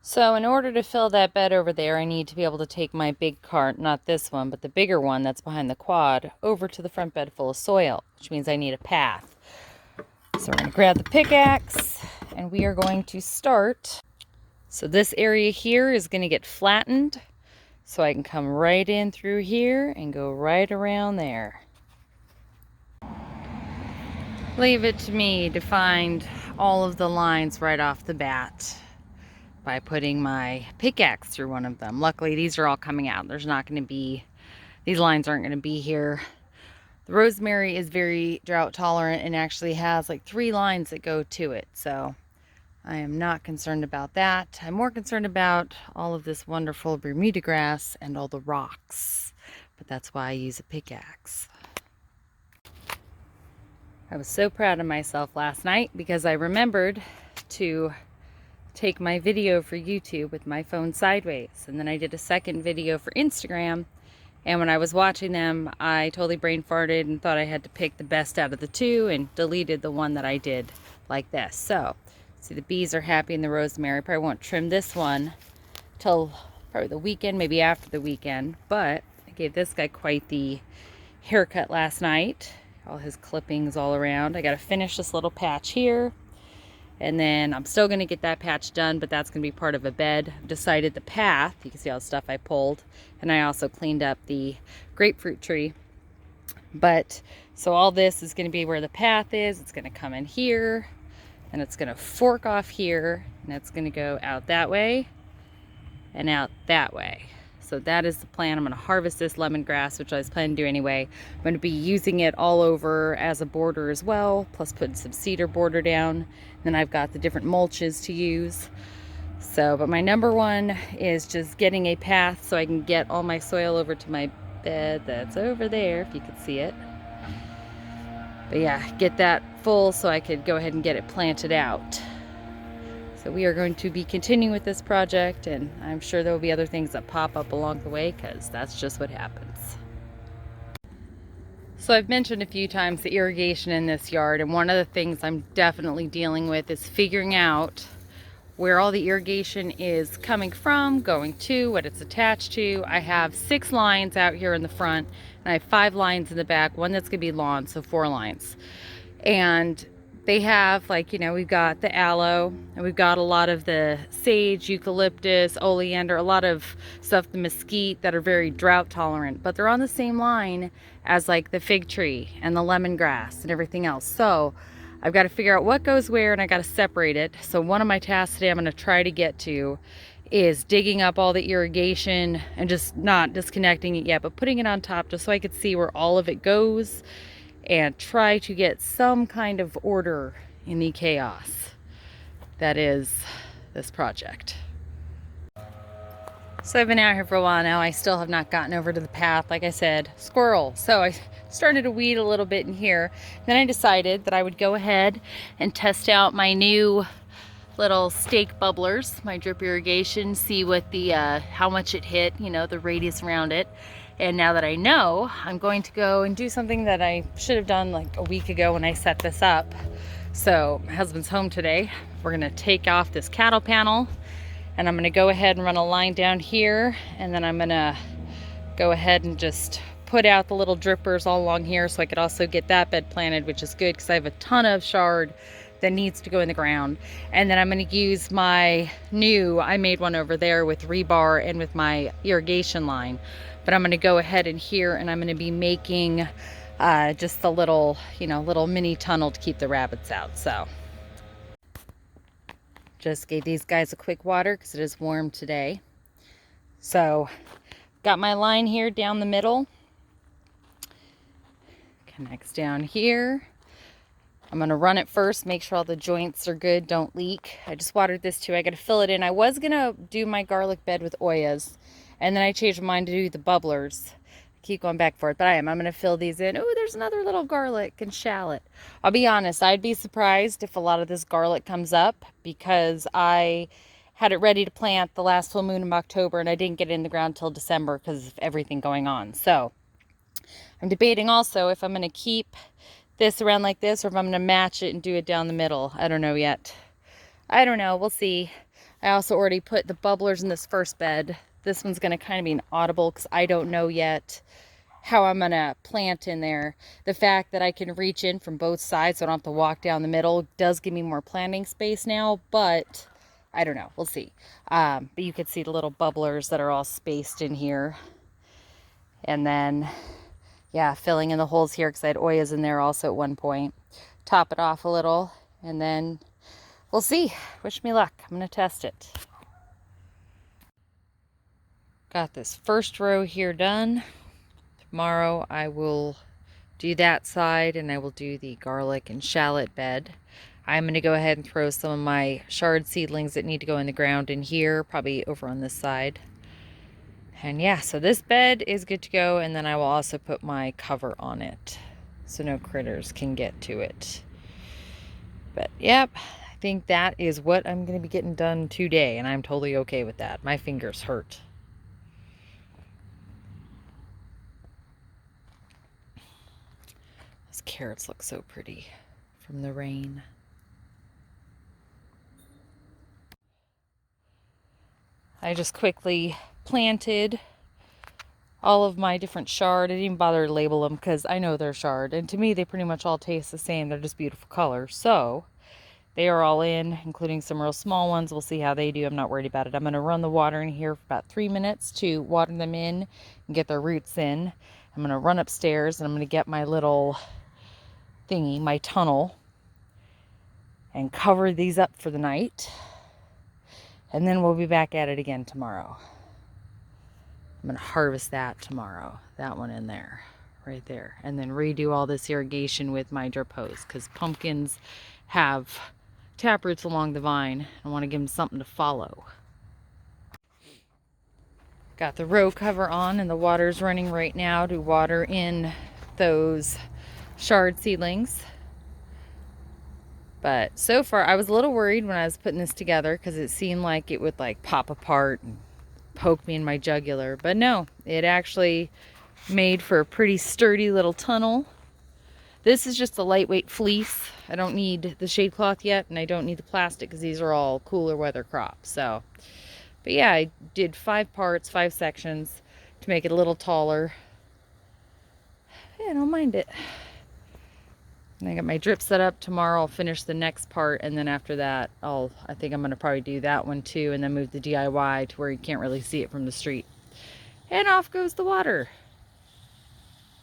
So in order to fill that bed over there, I need to be able to take my big cart, not this one, but the bigger one that's behind the quad, over to the front bed full of soil, which means I need a path. So we're going to grab the pickaxe and we are going to start. So this area here is going to get flattened so I can come right in through here and go right around there. Leave it to me to find all of the lines right off the bat by putting my pickaxe through one of them. Luckily, these are all coming out. There's not going to be, these lines aren't going to be here. The rosemary is very drought tolerant and actually has like 3 lines that go to it. So I am not concerned about that. I'm more concerned about all of this wonderful Bermuda grass and all the rocks. But that's why I use a pickaxe. I was so proud of myself last night because I remembered to take my video for YouTube with my phone sideways, and then I did a second video for Instagram, and when I was watching them I totally brain farted and thought I had to pick the best out of the 2 and deleted the one that I did like this. So see, the bees are happy in the rosemary. Probably won't trim this one till probably the weekend, maybe after the weekend, but I gave this guy quite the haircut last night. All his clippings all around. I got to finish this little patch here. And then I'm still going to get that patch done, but that's going to be part of a bed. I've decided the path, you can see all the stuff I pulled. And I also cleaned up the grapefruit tree. But, so all this is going to be where the path is. It's going to come in here, and it's going to fork off here, and it's going to go out that way, and out that way. So that is the plan. I'm going to harvest this lemongrass, which I was planning to do anyway. I'm going to be using it all over as a border as well, plus putting some cedar border down. Then I've got the different mulches to use. So, but my number one is just getting a path so I can get all my soil over to my bed that's over there, if you could see it. But yeah, get that full so I could go ahead and get it planted out. So we are going to be continuing with this project, and I'm sure there will be other things that pop up along the way, because that's just what happens. So I've mentioned a few times the irrigation in this yard, and one of the things I'm definitely dealing with is figuring out where all the irrigation is coming from, going to, what it's attached to. I have 6 lines out here in the front, and I have 5 lines in the back, one that's going to be lawn, so 4 lines. And they have, like, you know, we've got the aloe, and we've got a lot of the sage, eucalyptus, oleander, a lot of stuff, the mesquite, that are very drought tolerant, but they're on the same line as like the fig tree and the lemongrass and everything else. So I've got to figure out what goes where, and I got to separate it. So one of my tasks today I'm going to try to get to is digging up all the irrigation and just not disconnecting it yet, but putting it on top just so I could see where all of it goes, and try to get some kind of order in the chaos that is this project. So I've been out here for a while now. I still have not gotten over to the path. Like I said, squirrel. So I started to weed a little bit in here. Then I decided that I would go ahead and test out my new little stake bubblers, my drip irrigation, see what the how much it hit, you know, the radius around it. And now that I know, I'm going to go and do something that I should have done like a week ago when I set this up. So my husband's home today. We're gonna take off this cattle panel, and I'm gonna go ahead and run a line down here, and then I'm gonna go ahead and just put out the little drippers all along here so I could also get that bed planted, which is good because I have a ton of chard that needs to go in the ground. And then I'm going to use my new, I made one over there with rebar and with my irrigation line, but I'm going to go ahead in here and I'm going to be making just a little, you know, little mini tunnel to keep the rabbits out. So just gave these guys a quick water because it is warm today. So got my line here down the middle, connects down here. I'm going to run it first, make sure all the joints are good, don't leak. I just watered this too. I got to fill it in. I was going to do my garlic bed with Oyas, and then I changed my mind to do the bubblers. I keep going back for it, but I'm going to fill these in. Oh, there's another little garlic and shallot. I'll be honest, I'd be surprised if a lot of this garlic comes up because I had it ready to plant the last full moon of October, and I didn't get it in the ground till December because of everything going on. So I'm debating also if I'm going to keep this around like this or if I'm going to match it and do it down the middle. I don't know yet. I don't know. We'll see. I also already put the bubblers in this first bed. This one's going to kind of be an audible because I don't know yet how I'm going to plant in there. The fact that I can reach in from both sides so I don't have to walk down the middle does give me more planting space now, but I don't know. We'll see. But you can see the little bubblers that are all spaced in here. And then, yeah, filling in the holes here because I had Oyas in there also at one point. Top it off a little, and then we'll see. Wish me luck. I'm going to test it. Got this first row here done. Tomorrow I will do that side, and I will do the garlic and shallot bed. I'm going to go ahead and throw some of my chard seedlings that need to go in the ground in here, probably over on this side. And yeah, so this bed is good to go, and then I will also put my cover on it so no critters can get to it. But yep, I think that is what I'm going to be getting done today, and I'm totally okay with that. My fingers hurt. Those carrots look so pretty from the rain. I just quickly planted all of my different chard. I didn't even bother to label them because I know they're chard, and to me they pretty much all taste the same. They're just beautiful colors. So they are all in, including some real small ones. We'll see how they do. I'm not worried about it. I'm going to run the water in here for about 3 minutes to water them in and get their roots in. I'm going to run upstairs and I'm going to get my little thingy, my tunnel, and cover these up for the night. And then we'll be back at it again tomorrow. I'm going to harvest that tomorrow. That one in there, right there. And then redo all this irrigation with my drip hose because pumpkins have tap roots along the vine. I want to give them something to follow. Got the row cover on and the water's running right now to water in those chard seedlings. But so far, I was a little worried when I was putting this together because it seemed like it would like pop apart and poke me in my jugular. But no, it actually made for a pretty sturdy little tunnel. This is just a lightweight fleece. I don't need the shade cloth yet, and I don't need the plastic because these are all cooler weather crops. So, but yeah, I did 5 parts, 5 sections to make it a little taller. Yeah, I don't mind it. And I got my drip set up. Tomorrow I'll finish the next part, and then after that I think I'm going to probably do that one too, and then move the DIY to where you can't really see it from the street. And off goes the water.